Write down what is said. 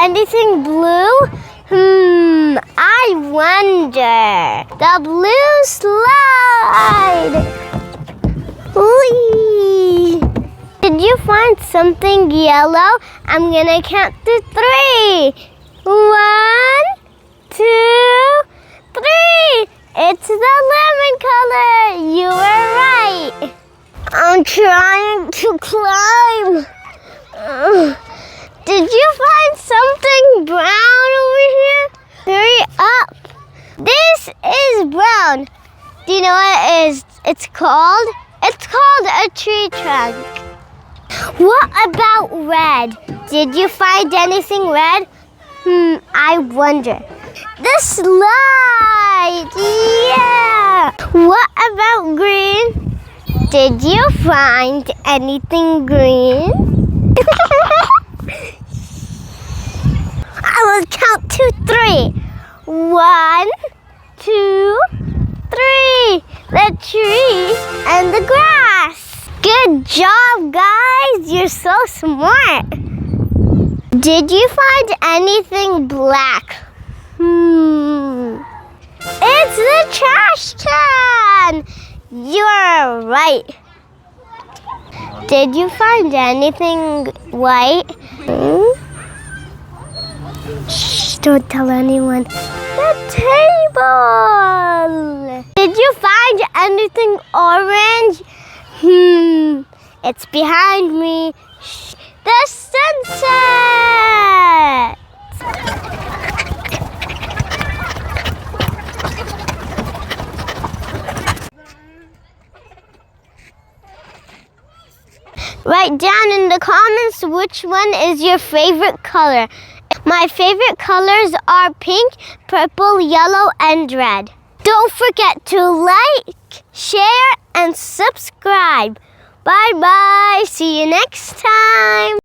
anything blue? I wonder. The blue slide. Whee! Did you find something yellow? I'm gonna count to 3. 1, 2, 3. It's the lemon color. You were right. I'm trying to climb. Did you find something brown over here? Hurry up. This is brown. Do you know what it's called? It's called a tree trunk. What about red? Did you find anything red? I wonder. The slide! Yeah! What about green? Did you find anything green? I will count to 3. 1, 2, 3. The tree and the grass. Good job, guys. You're so smart. Did you find anything black? It's the trash can. You're right. Did you find anything white? Shh, don't tell anyone. The table. Did you find anything orange? It's behind me. Shh, the sunset. Write down in the comments which one is your favorite color. My favorite colors are pink, purple, yellow, and red. Don't forget to like, share, and subscribe. Bye-bye. See you next time.